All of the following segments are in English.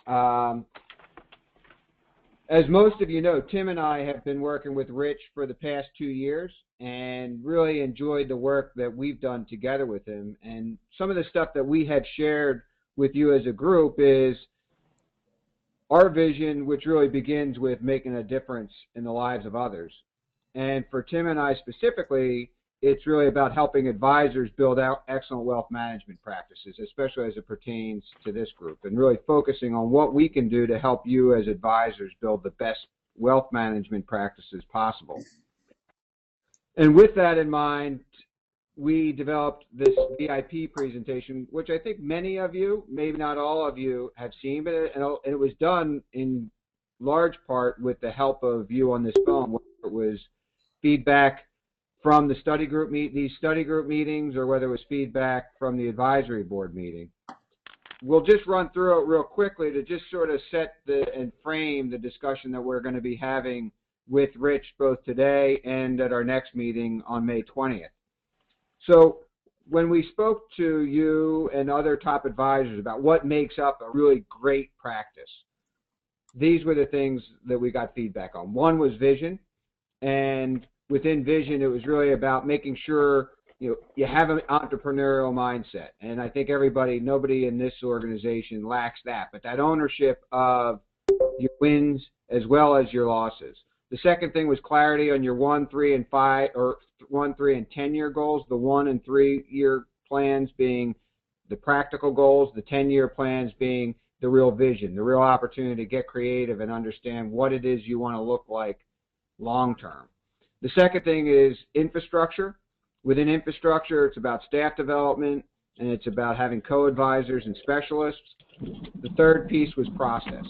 Um, as most of you know, Tim and I have been working with Rich for the past 2 years and really enjoyed the work that we've done together with him. And some of the stuff that we had shared with you as a group is our vision, which really begins with making a difference in the lives of others. And for Tim and I specifically, it's really about helping advisors build out excellent wealth management practices, especially as it pertains to this group, and really focusing on what we can do to help you as advisors build the best wealth management practices possible. And with that in mind, we developed this VIP presentation, which I think many of you, maybe not all of you, have seen, but it was done in large part with the help of you on this phone, whether it was feedback from the study group these study group meetings, or whether it was feedback from the advisory board meeting. We'll just run through it real quickly to just sort of set and frame the discussion that we're going to be having with Rich both today and at our next meeting on May 20th. So when we spoke to you and other top advisors about what makes up a really great practice, these were the things that we got feedback on. One was vision, and within vision, it was really about making sure you have an entrepreneurial mindset. And I think nobody in this organization lacks that, but that ownership of your wins as well as your losses. The second thing was clarity on your 1, 3, and 5, or 1, 3, and 10-year goals. The 1 and 3-year plans being the practical goals, the 10-year plans being the real vision, the real opportunity to get creative and understand what it is you want to look like long term. The second thing is infrastructure. Within infrastructure, it's about staff development, and it's about having co-advisors and specialists. The third piece was process,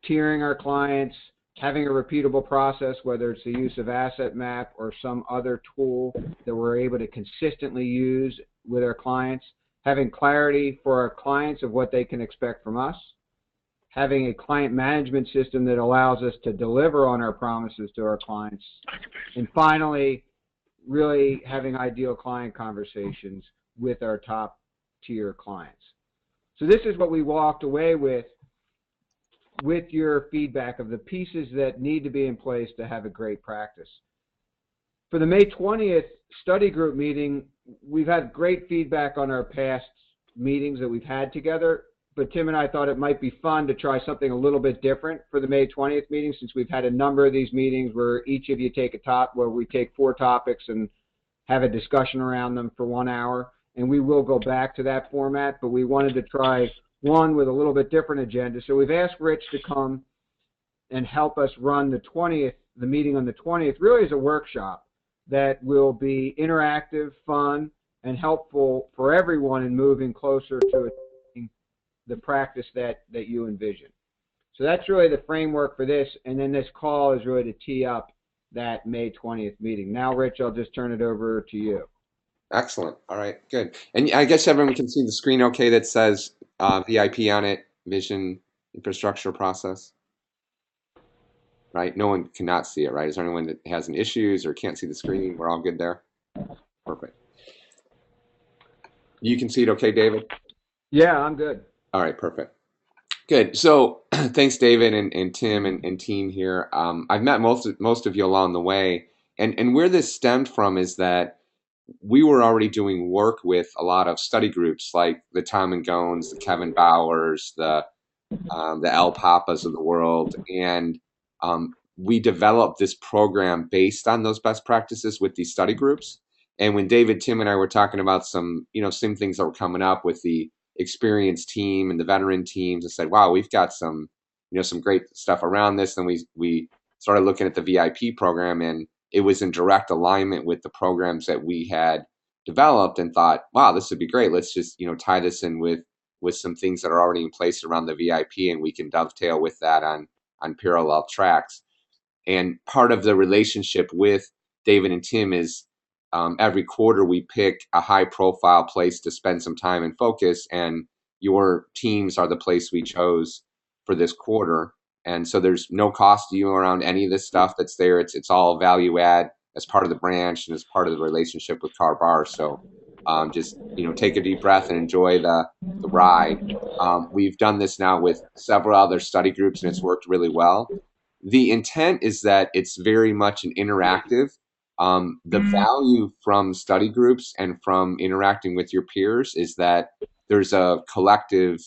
tiering our clients, having a repeatable process, whether it's the use of Asset Map or some other tool that we're able to consistently use with our clients, having clarity for our clients of what they can expect from us, having a client management system that allows us to deliver on our promises to our clients, and finally, really having ideal client conversations with our top tier clients. So this is what we walked away with your feedback of the pieces that need to be in place to have a great practice. For the May 20th study group meeting, we've had great feedback on our past meetings that we've had together, but Tim and I thought it might be fun to try something a little bit different for the May 20th meeting, since we've had a number of these meetings where each of you take where we take 4 topics and have a discussion around them for 1 hour, and we will go back to that format, but we wanted to try one with a little bit different agenda. So we've asked Rich to come and help us run the meeting on the 20th, really as a workshop that will be interactive, fun, and helpful for everyone in moving closer to the practice that you envision. So that's really the framework for this, and then this call is really to tee up that May 20th meeting. Now, Rich, I'll just turn it over to you. Excellent. All right, good. And I guess everyone can see the screen okay that says VIP on it, vision, infrastructure, process, right? No one cannot see it, right? Is there anyone that has any issues or can't see the screen? We're all good there? Perfect. You can see it okay, David? Yeah, I'm good. All right, perfect. Good. So thanks, David and Tim and team here. I've met most of you along the way, and where this stemmed from is that we were already doing work with a lot of study groups like the Tom and Gones, the Kevin Bowers, the El Papas of the world, and we developed this program based on those best practices with these study groups. And when David, Tim, and I were talking about some things that were coming up with the experienced team and the veteran teams, and said, wow, we've got some great stuff around this. And we started looking at the VIP program, and it was in direct alignment with the programs that we had developed, and thought, wow, this would be great. Let's just tie this in with some things that are already in place around the VIP, and we can dovetail with that on parallel tracks. And part of the relationship with David and Tim is every quarter we pick a high profile place to spend some time and focus, and your teams are the place we chose for this quarter. And so there's no cost to you around any of this stuff that's there. It's all value add as part of the branch and as part of the relationship with KarrBarth. So just take a deep breath and enjoy the ride. We've done this now with several other study groups, and it's worked really well. The intent is that it's very much an interactive. The value from study groups and from interacting with your peers is that there's a collective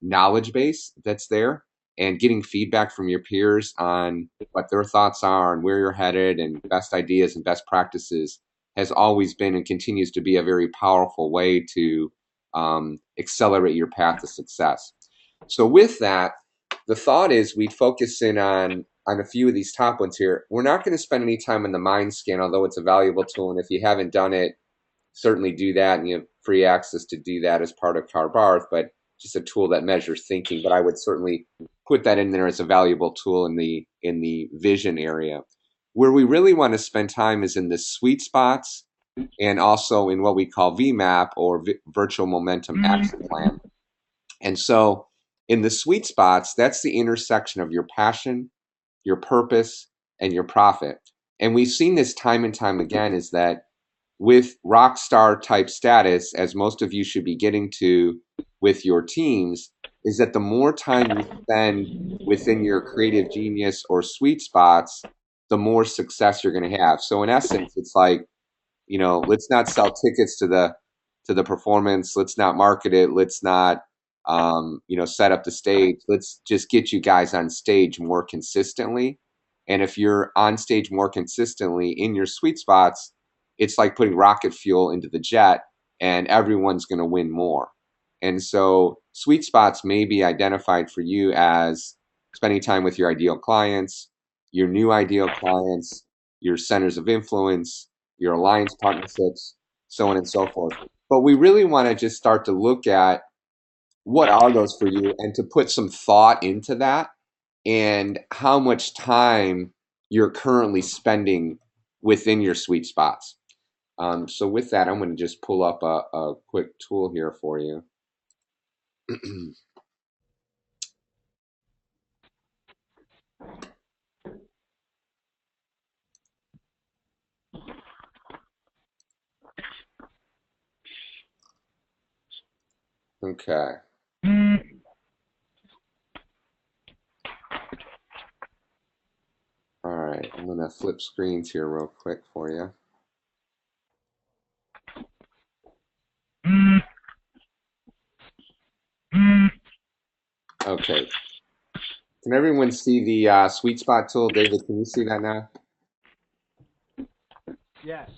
knowledge base that's there, and getting feedback from your peers on what their thoughts are and where you're headed and best ideas and best practices has always been and continues to be a very powerful way to accelerate your path to success. So with that, the thought is we focus in on a few of these top ones here. We're not going to spend any time on the mind scan, although it's a valuable tool. And if you haven't done it, certainly do that. And you have free access to do that as part of KarrBarth, but just a tool that measures thinking. But I would certainly put that in there as a valuable tool in the vision area. Where we really want to spend time is in the sweet spots and also in what we call VMAP, or Virtual Momentum Action Plan. And so in the sweet spots, that's the intersection of your passion, your purpose, and your profit. And we've seen this time and time again, is that with rock star type status, as most of you should be getting to with your teams, is that the more time you spend within your creative genius or sweet spots, the more success you're going to have. So in essence, it's like, let's not sell tickets to the performance. Let's not market it. Let's not set up the stage. Let's just get you guys on stage more consistently. And if you're on stage more consistently in your sweet spots, it's like putting rocket fuel into the jet, and everyone's going to win more. And so sweet spots may be identified for you as spending time with your ideal clients, your new ideal clients, your centers of influence, your alliance partnerships, so on and so forth. But we really want to just start to look at what are those for you, and to put some thought into that and how much time you're currently spending within your sweet spots. So with that, I'm going to just pull up a quick tool here for you. Okay. All right. I'm going to flip screens here real quick for you. Okay. Can everyone see the sweet spot tool? David, can you see that now? Yes.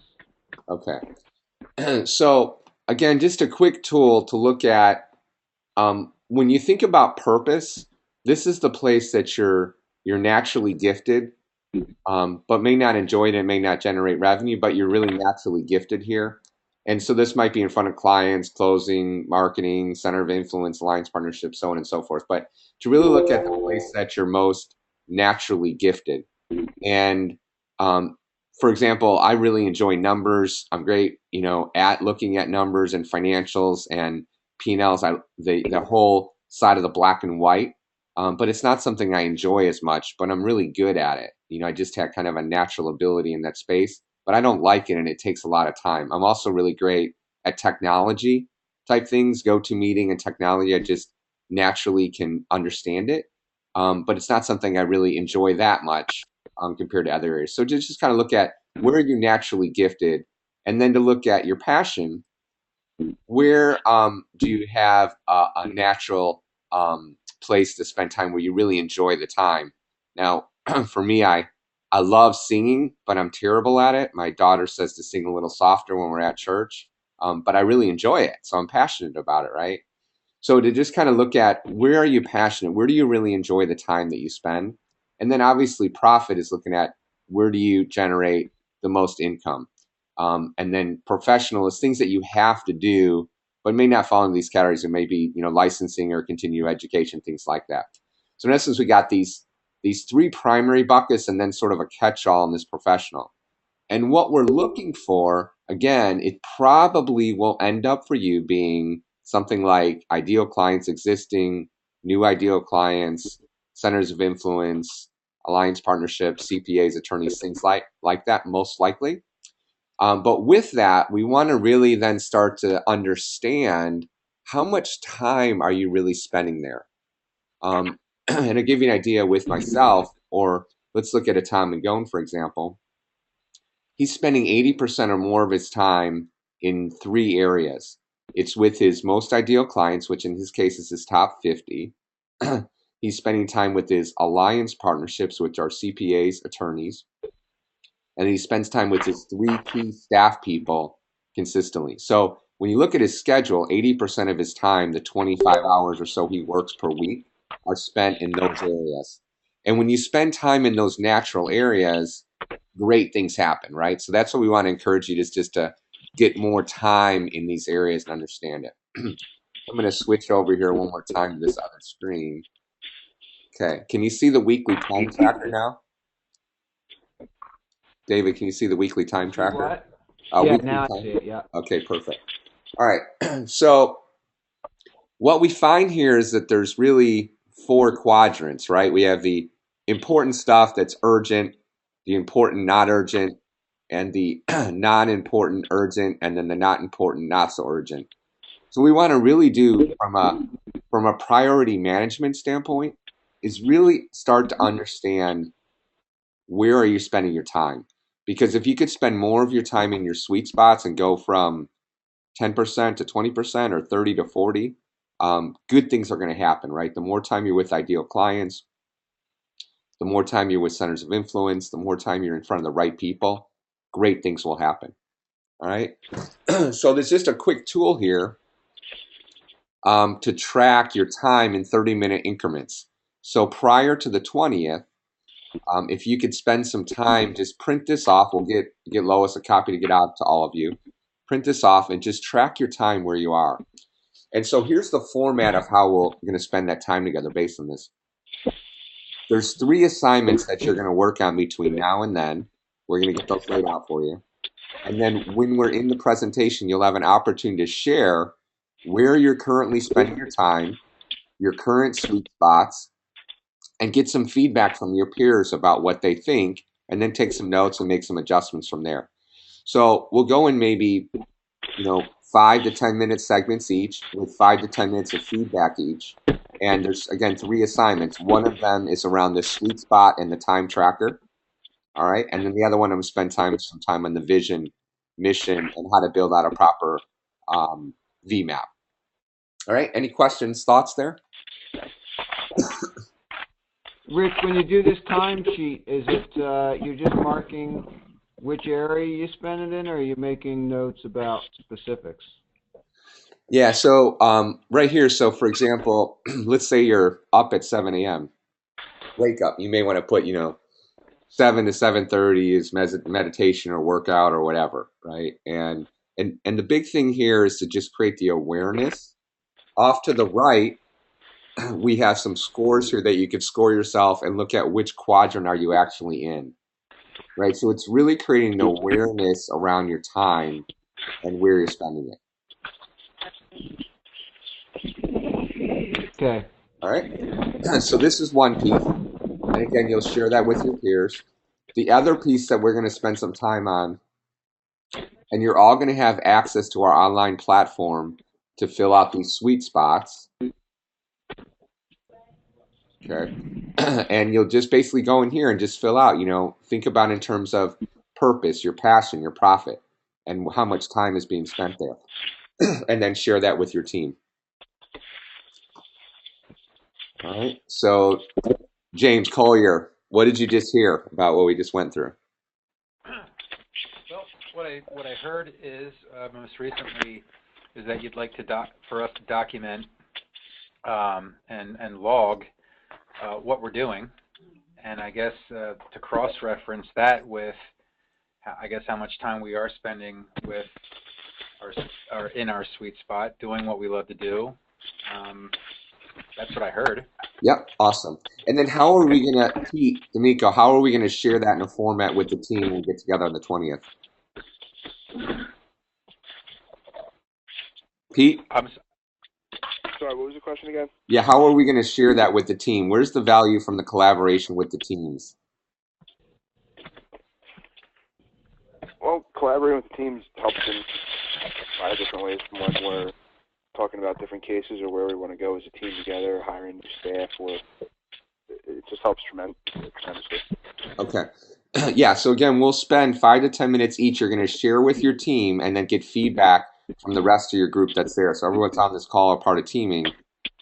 Okay. So again, just a quick tool to look at. When you think about purpose, this is the place that you're naturally gifted, but may not enjoy it and may not generate revenue, but you're really naturally gifted here. And so this might be in front of clients, closing, marketing, center of influence, alliance partnerships, so on and so forth. But to really look at the place that you're most naturally gifted. And for example, I really enjoy numbers. I'm great, at looking at numbers and financials and P&Ls, the whole side of the black and white. But it's not something I enjoy as much, but I'm really good at it. I just had kind of a natural ability in that space, but I don't like it, and it takes a lot of time. I'm also really great at technology type things, GoToMeeting and technology. I just naturally can understand it, but it's not something I really enjoy that much compared to other areas. So just kind of look at where are you naturally gifted, and then to look at your passion. Where do you have a natural place to spend time where you really enjoy the time? Now, for me, I love singing, but I'm terrible at it. My daughter says to sing a little softer when we're at church, but I really enjoy it, so I'm passionate about it, right? So to just kind of look at where are you passionate? Where do you really enjoy the time that you spend? And then obviously profit is looking at where do you generate the most income? And then professional is things that you have to do, but may not fall into these categories. It may be, licensing or continuing education, things like that. So in essence, we got these three primary buckets and then sort of a catch-all in this professional. And what we're looking for, again, it probably will end up for you being something like ideal clients existing, new ideal clients, centers of influence, alliance partnerships, CPAs, attorneys, things like that, most likely. But with that, we want to really then start to understand how much time are you really spending there. And to give you an idea with myself, or let's look at a Tom McGowan, for example. He's spending 80% or more of his time in 3 areas. It's with his most ideal clients, which in his case is his top 50. He's spending time with his alliance partnerships, which are CPAs, attorneys. And he spends time with his 3 key staff people consistently. So when you look at his schedule, 80% of his time, the 25 hours or so he works per week, are spent in those areas. And when you spend time in those natural areas, great things happen, right? So that's what we want to encourage you, just to get more time in these areas and understand it. I'm going to switch over here one more time to this other screen. Okay, can you see the weekly time tracker now? David, can you see the weekly time tracker? What? Yeah, Weekly now I time. see it. Yeah. Okay, perfect. All right. So what we find here is that there's really 4 quadrants, right? We have the important stuff that's urgent, the important not urgent, and the non-important urgent, and then the not important not so urgent. So we want to really do from a priority management standpoint is really start to understand where are you spending your time? Because if you could spend more of your time in your sweet spots and go from 10% to 20% or 30 to 40, good things are going to happen, right? The more time you're with ideal clients, the more time you're with centers of influence, the more time you're in front of the right people, great things will happen. All right. So there's just a quick tool here to track your time in 30-minute increments. So prior to the 20th, if you could spend some time, just print this off. We'll get Lois a copy to get out to all of you. Print this off and just track your time where you are. And so here's the format of how we're going to spend that time together based on this. There's 3 assignments that you're going to work on between now and then. We're going to get those laid out for you. And then when we're in the presentation, you'll have an opportunity to share where you're currently spending your time, your current sweet spots, and get some feedback from your peers about what they think, and then take some notes and make some adjustments from there. So we'll go in maybe 5 to 10 minute segments each with 5 to 10 minutes of feedback each. And there's, again, 3 assignments. One of them is around the sweet spot and the time tracker. All right. And then the other one, I'm going to spend some time on the vision, mission, and how to build out a proper VMAP. All right. Any questions, thoughts there? Rich, when you do this timesheet, is it you're just marking which area you spend it in, or are you making notes about specifics? Yeah, so right here, so for example, let's say you're up at 7 a.m. Wake up. You may want to put, 7 to 7:30 is meditation or workout or whatever, right? And the big thing here is to just create the awareness. Off to the right, we have some scores here that you could score yourself and look at which quadrant are you actually in, right? So it's really creating an awareness around your time and where you're spending it. Okay. All right. So this is one piece. And again, you'll share that with your peers. The other piece that we're going to spend some time on, and you're all going to have access to our online platform to fill out these sweet spots. Okay. And you'll just basically go in here and just fill out, think about in terms of purpose, your passion, your profit, and how much time is being spent there. And then share that with your team. All right. So, James Collier, what did you just hear about what we just went through? Well, what I heard is most recently is that you'd like for us to document and log what we're doing, and I guess to cross-reference that with, I guess, how much time we are spending with in our sweet spot, doing what we love to do. That's what I heard. Yep, awesome. And then how are we going to, Pete, D'Amico, how are we going to share that in a format with the team when we get together on the 20th? Pete? I'm sorry, what was the question again? Yeah, how are we going to share that with the team? Where's the value from the collaboration with the teams? Well, collaborating with the teams helps in a lot of different ways from when we're talking about different cases or where we want to go as a team together, hiring new staff, or it just helps tremendously. Okay. Yeah, so again, we'll spend 5 to 10 minutes each. You're going to share with your team and then get feedback from the rest of your group that's there. So everyone's on this call are part of teaming.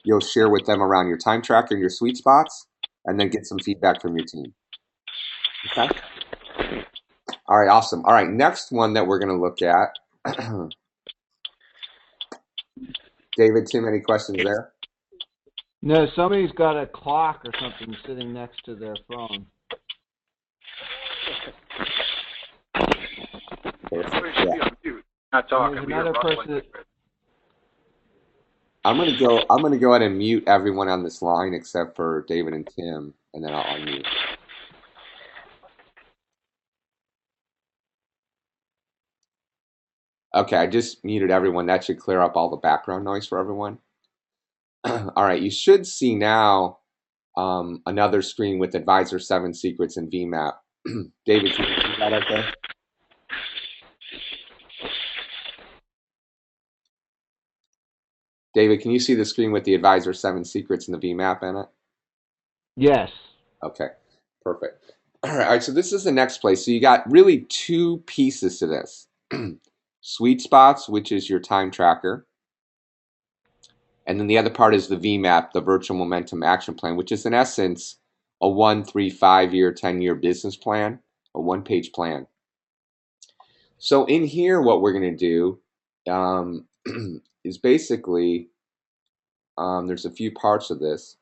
You'll share with them around your time tracker and your sweet spots, and then get some feedback from your team. Okay? All right, awesome. All right, next one that we're going to look at. David, Tim, any questions there? No, somebody's got a clock or something sitting next to their phone. Yeah. Not talking. There's another person. I'm gonna go ahead and mute everyone on this line except for David and Tim, and then I'll unmute. Okay, I just muted everyone. That should clear up all the background noise for everyone. All right, you should see now another screen with Advisor 7 Secrets and VMAP. David, can you see that okay? David, can you see the screen with the Advisor 7 Secrets and the VMAP in it? Yes. Okay, perfect. All right, so this is the next place. So you got really two pieces to this. Sweet spots, which is your time tracker. And then the other part is the VMAP, the Virtual Momentum Action Plan, which is in essence a 1, 3, 5-year, 10-year business plan, a one-page plan. So in here, what we're going to do is basically, there's a few parts of this.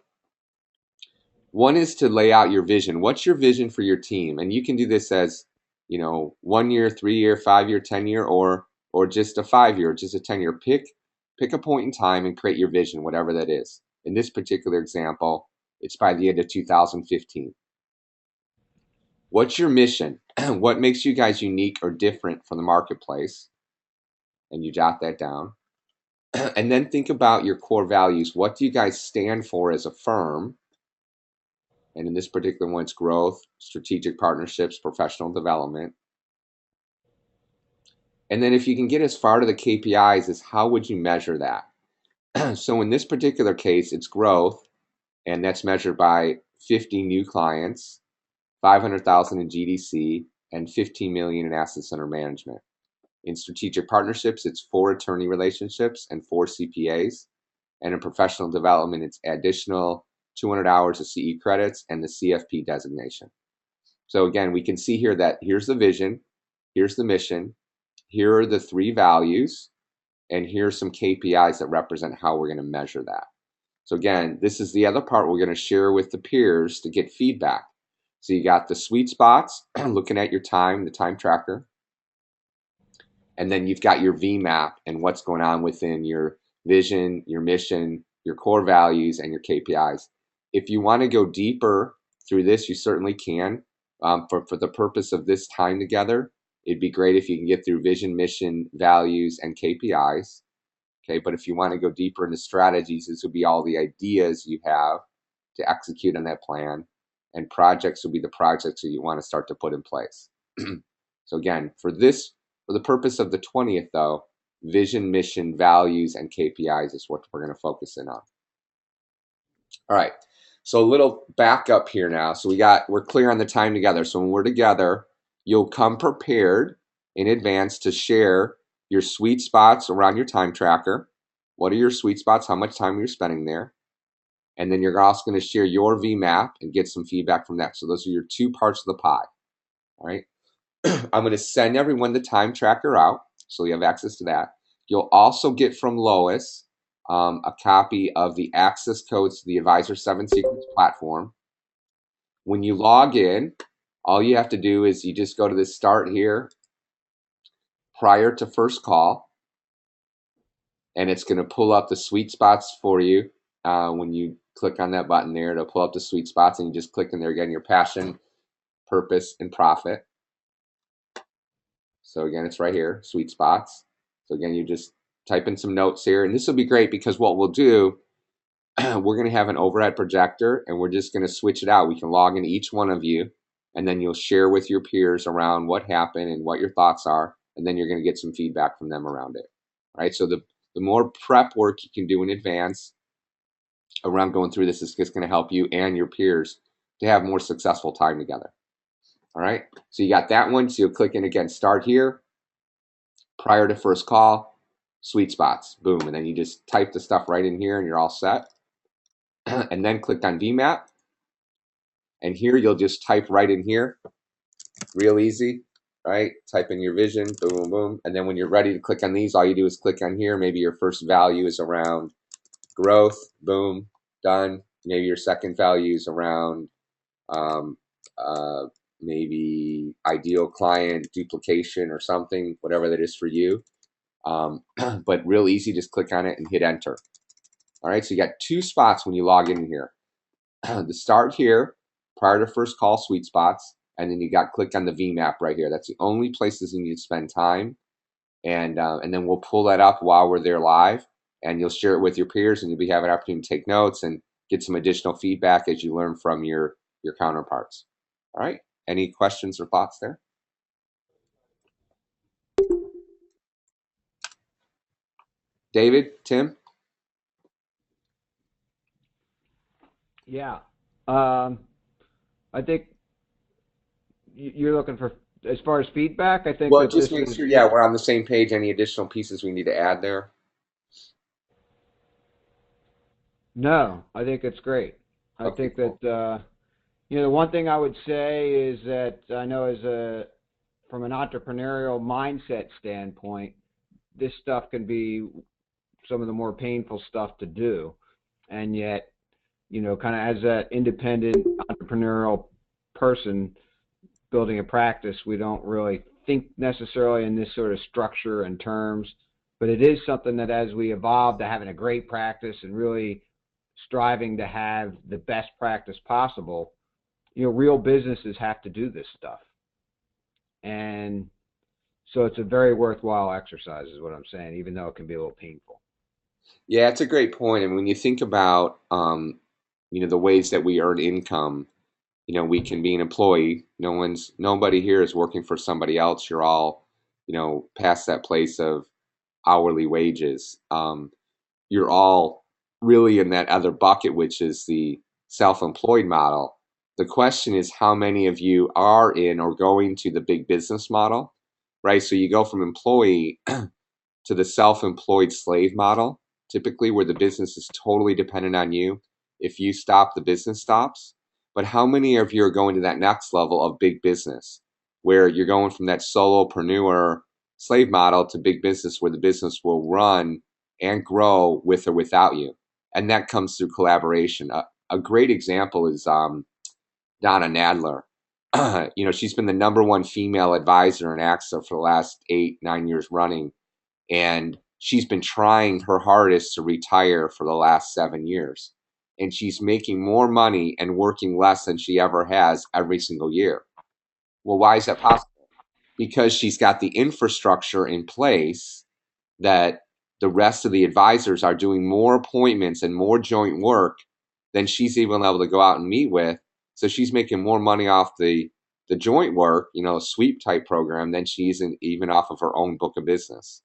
One is to lay out your vision. What's your vision for your team? And you can do this as, 1 year, 3 year, 5 year, 10-year, or just a 5-year, just a 10-year. Pick a point in time and create your vision, whatever that is. In this particular example, it's by the end of 2015. What's your mission? What makes you guys unique or different from the marketplace? And you jot that down. And then think about your core values. What do you guys stand for as a firm? And in this particular one, it's growth, strategic partnerships, professional development. And then if you can get as far to the KPIs as how would you measure that? So in this particular case, it's growth, and that's measured by 50 new clients, 500,000 in GDC, and 15 million in assets under management. In strategic partnerships, it's 4 attorney relationships and 4 CPAs. And in professional development, it's additional 200 hours of CE credits and the CFP designation. So again, we can see here that here's the vision, here's the mission, here are the 3 values, and here's some KPIs that represent how we're going to measure that. So again, this is the other part we're going to share with the peers to get feedback. So you got the sweet spots, looking at your time, the time tracker. And then you've got your VMAP and what's going on within your vision, your mission, your core values, and your KPIs. If you want to go deeper through this, you certainly can. For the purpose of this time together, it'd be great if you can get through vision, mission, values, and KPIs. Okay, but if you want to go deeper into strategies, this would be all the ideas you have to execute on that plan, and projects will be the projects that you want to start to put in place. So again, for the purpose of the 20th, though, vision, mission, values, and KPIs is what we're going to focus in on. All right, so a little backup here now. So we're clear on the time together. So when we're together, you'll come prepared in advance to share your sweet spots around your time tracker. What are your sweet spots? How much time you're spending there? And then you're also going to share your VMAP and get some feedback from that. So those are your 2 parts of the pie. All right. I'm going to send everyone the time tracker out, so you have access to that. You'll also get from Lois a copy of the access codes to the Advisor 7 Secrets platform. When you log in, all you have to do is you just go to this start here prior to first call, and it's going to pull up the sweet spots for you. When you click on that button there, it'll pull up the sweet spots, and you just click in there again, your passion, purpose, and profit. So again, it's right here, sweet spots. So again, you just type in some notes here, and this will be great because what we'll do, we're going to have an overhead projector, and we're just going to switch it out. We can log in each one of you, and then you'll share with your peers around what happened and what your thoughts are, and then you're going to get some feedback from them around it. All right. So the more prep work you can do in advance around going through this is just going to help you and your peers to have more successful time together. All right. So you got that one. So you'll click in again, start here, prior to first call, sweet spots, boom. And then you just type the stuff right in here and you're all set. And then click on VMAP. And here you'll just type right in here, real easy, right? Type in your vision, boom, boom, boom. And then when you're ready to click on these, all you do is click on here. Maybe your first value is around growth, boom, done. Maybe your second value is around maybe ideal client duplication or something, whatever that is for you. But real easy, just click on it and hit enter. All right, so you got two spots when you log in here. The start here, prior to first call, sweet spots, and then you got click on the VMAP right here. That's the only places you need to spend time, and then we'll pull that up while we're there live, and you'll share it with your peers, and you'll be having an opportunity to take notes and get some additional feedback as you learn from your counterparts. All right, any questions or thoughts there? David, Tim? Yeah. I think you're looking for, as far as feedback, I think Well, that just this make was, sure, yeah, we're on the same page. Any additional pieces we need to add there? no, I think it's great. I Okay, think cool. that, the one thing I would say is that I know from an entrepreneurial mindset standpoint, this stuff can be some of the more painful stuff to do. And yet, kind of as that independent entrepreneurial person building a practice, we don't really think necessarily in this sort of structure and terms, but it is something that as we evolve to having a great practice and really striving to have the best practice possible, real businesses have to do this stuff. And so it's a very worthwhile exercise is what I'm saying, even though it can be a little painful. Yeah, it's a great point. And when you think about, the ways that we earn income, we can be an employee. Nobody here is working for somebody else. You're all, past that place of hourly wages. You're all really in that other bucket, which is the self-employed model. The question is how many of you are in or going to the big business model, right? So you go from employee to the self-employed slave model, typically where the business is totally dependent on you. If you stop, the business stops. But how many of you are going to that next level of big business, where you're going from that solopreneur slave model to big business, where the business will run and grow with or without you? And that comes through collaboration. A great example is Donna Nadler. She's been the #1 female advisor in AXA for the last 8-9 years running. And she's been trying her hardest to retire for the last 7 years. And she's making more money and working less than she ever has every single year. Well, why is that possible? Because she's got the infrastructure in place that the rest of the advisors are doing more appointments and more joint work than she's even able to go out and meet with. So she's making more money off the joint work, a sweep type program, than she's even off of her own book of business.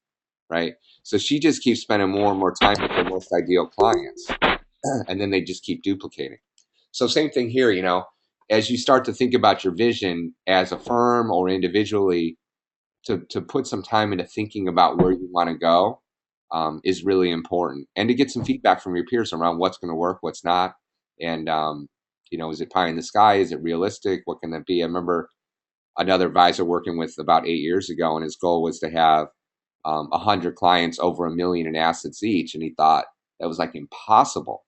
Right? So she just keeps spending more and more time with her most ideal clients, and then they just keep duplicating. So same thing here, as you start to think about your vision as a firm or individually, to put some time into thinking about where you want to go is really important, and to get some feedback from your peers around what's going to work, what's not, and is it pie in the sky? Is it realistic? What can that be? I remember another advisor working with about 8 years ago, and his goal was to have 100 clients over $1 million in assets each, and he thought that was like impossible,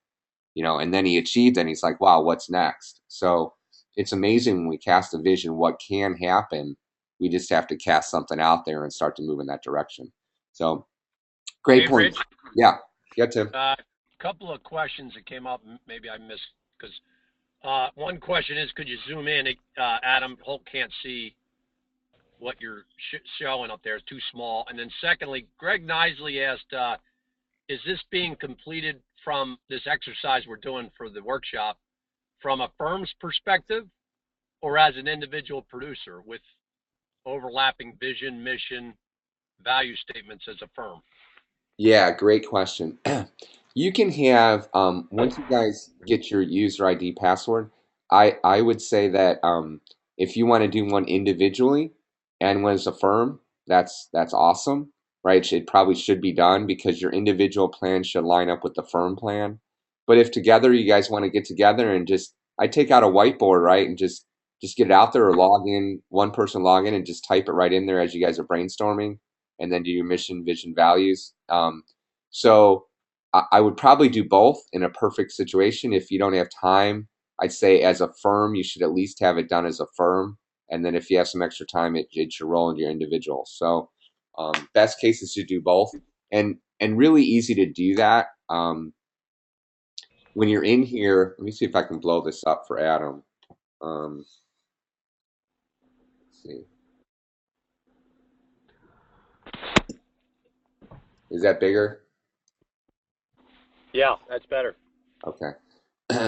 and then he achieved it, and he's like, wow, what's next? So it's amazing when we cast a vision what can happen. We just have to cast something out there and start to move in that direction. So great Hey, point. Rich, Yeah, Tim. couple of questions that came up, maybe I missed, because one question is, could you zoom in? Adam Holt can't see what you're showing up there. It's too small. And then secondly, Greg Nisley asked, is this being completed from this exercise we're doing for the workshop from a firm's perspective or as an individual producer with overlapping vision, mission, value statements as a firm? Yeah, great question. You can have once you guys get your user ID password, I would say that if you want to do one individually and one as a firm, that's awesome, right? It probably should be done because your individual plan should line up with the firm plan. But if together you guys want to get together and just, I take out a whiteboard, right, and just get it out there or log in, one person log in and just type it right in there as you guys are brainstorming, and then do your mission, vision, values. So I would probably do both in a perfect situation. If you don't have time, I'd say as a firm, you should at least have it done as a firm. And then if you have some extra time, it should roll into your individual. So best case is to do both, and really easy to do that. When you're in here, let me see if I can blow this up for Adam. Let's see. Is that bigger? Yeah, that's better. Okay.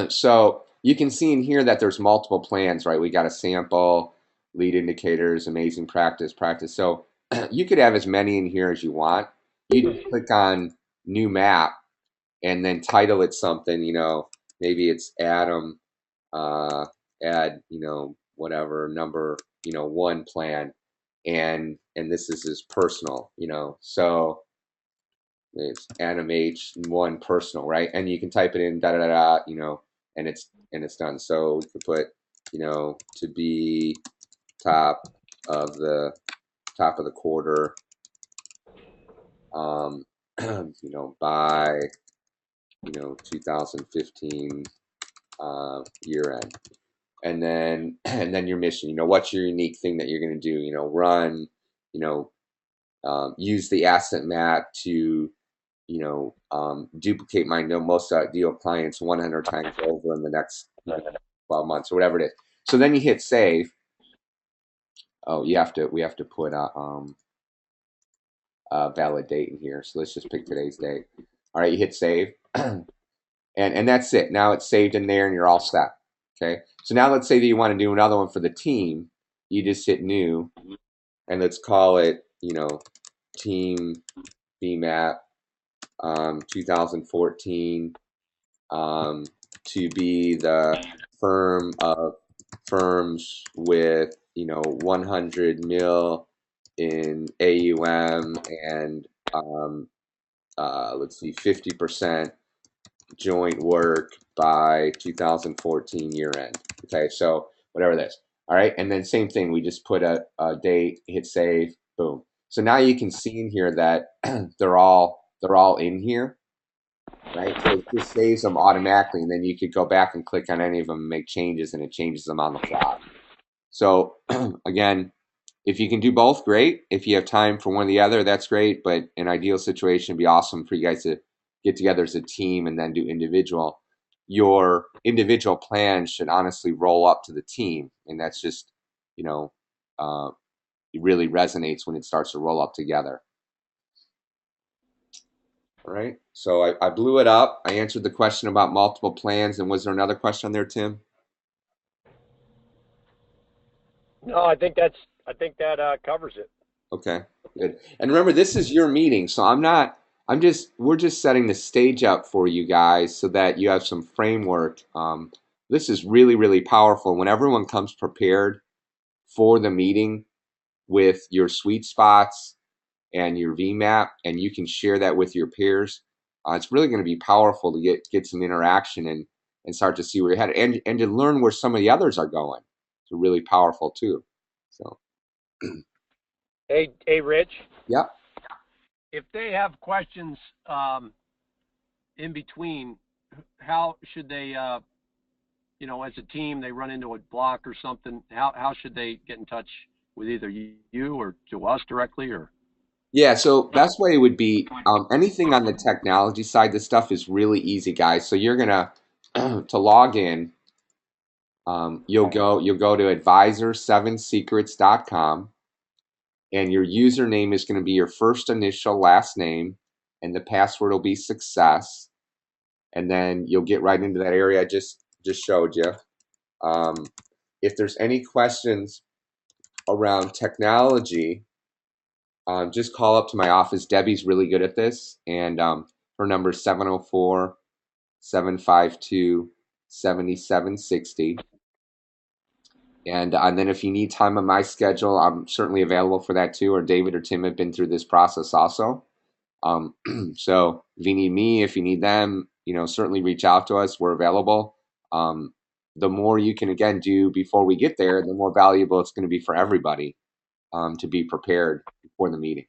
So you can see in here that there's multiple plans, right? We got a sample, lead indicators, amazing practice, practice. So you could have as many in here as you want. You just click on new map and then title it something, maybe it's Adam, add, whatever number, one plan. And this is his personal, so it's Adam H1 personal, right? And you can type it in and it's done. So we could put, to be top of the quarter, by 2015 year end. And then your mission, what's your unique thing that you're going to do, run, use the asset map to duplicate my most ideal clients 100 times over in the next 12 months or whatever it is. So then you hit save. Oh, we have to put a valid date in here. So let's just pick today's date. All right, you hit save, and that's it. Now it's saved in there, and you're all set. Okay. So now let's say that you want to do another one for the team. You just hit new, and let's call it team BMAP 2014. To be the firm of firms with 100 mil in AUM and let's see 50% joint work by 2014 year end. Okay, so whatever it is. All right, and then same thing. We just put a date, hit save, boom. So now you can see in here that they're all in here. Right, so it just saves them automatically, and then you could go back and click on any of them and make changes, and it changes them on the fly. So again, if you can do both, great. If you have time for one or the other, that's great. But an ideal situation would be awesome for you guys to get together as a team and then do individual. Your individual plan should honestly roll up to the team, and that's just it really resonates when it starts to roll up together. All right, so I blew it up. I answered the question about multiple plans. And was there another question there, Tim? No, I think that covers it. Okay, good. And remember, this is your meeting, so we're just setting the stage up for you guys so that you have some framework. This is really, really powerful. When everyone comes prepared for the meeting with your sweet spots and your VMAP, and you can share that with your peers, it's really going to be powerful to get some interaction and start to see where you're headed and to learn where some of the others are going. It's really powerful too. So, Hey, Rich. yeah. If they have questions in between, how should they, as a team, they run into a block or something? How should they get in touch with either you or to us directly or? Yeah, so best way would be anything on the technology side. This stuff is really easy, guys. So you're gonna to log in. You'll go to advisor7secrets.com, and your username is going to be your first initial last name, and the password will be success. And then you'll get right into that area I just showed you. If there's any questions around technology, just call up to my office. Debbie's really good at this, and her number is 704-752-7760. And then if you need time on my schedule, I'm certainly available for that too. Or David or Tim have been through this process also. So if you need me, if you need them, certainly reach out to us. We're available. The more you can, again, do before we get there, the more valuable it's going to be for everybody to be prepared before the meeting.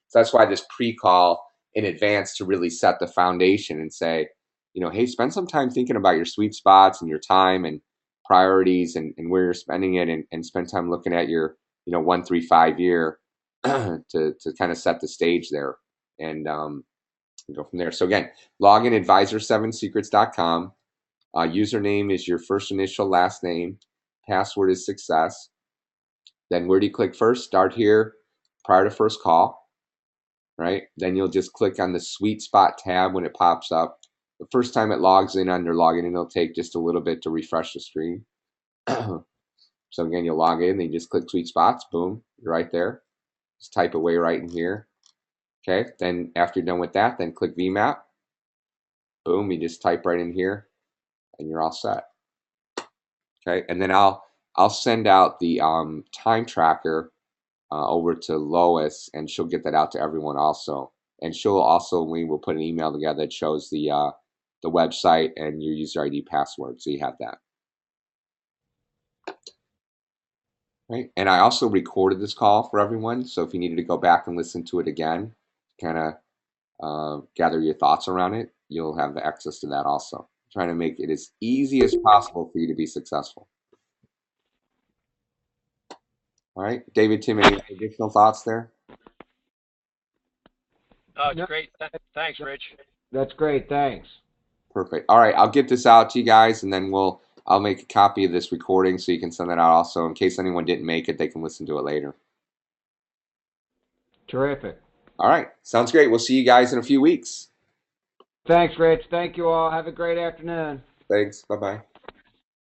So that's why this pre-call in advance to really set the foundation and say, hey, spend some time thinking about your sweet spots and your time and priorities and where you're spending it, and spend time looking at your 1, 3, 5 year to kind of set the stage there, and go from there. So again, log in advisor7secrets.com. Username is your first initial last name. Password is success. Then where do you click first? Start here prior to first call, right? Then you'll just click on the sweet spot tab when it pops up. The first time it logs in under login, and it'll take just a little bit to refresh the screen. So again, you'll log in, then you just click sweet spots, boom, you're right there. Just type away right in here. Okay, then after you're done with that, then click VMAP. Boom, you just type right in here, and you're all set. Okay, and then I'll send out the time tracker over to Lois, and she'll get that out to everyone also. And we will put an email together that shows the website and your user ID password, so you have that. Right, and I also recorded this call for everyone, so if you needed to go back and listen to it again, kind of gather your thoughts around it, you'll have the access to that also. I'm trying to make it as easy as possible for you to be successful. All right, David, Tim, any additional thoughts there? It's great. Thanks, Rich. That's great. Thanks. Perfect. All right, I'll get this out to you guys, and then I'll make a copy of this recording so you can send that out also. In case anyone didn't make it, they can listen to it later. Terrific. All right, sounds great. We'll see you guys in a few weeks. Thanks, Rich. Thank you all. Have a great afternoon. Thanks. Bye-bye.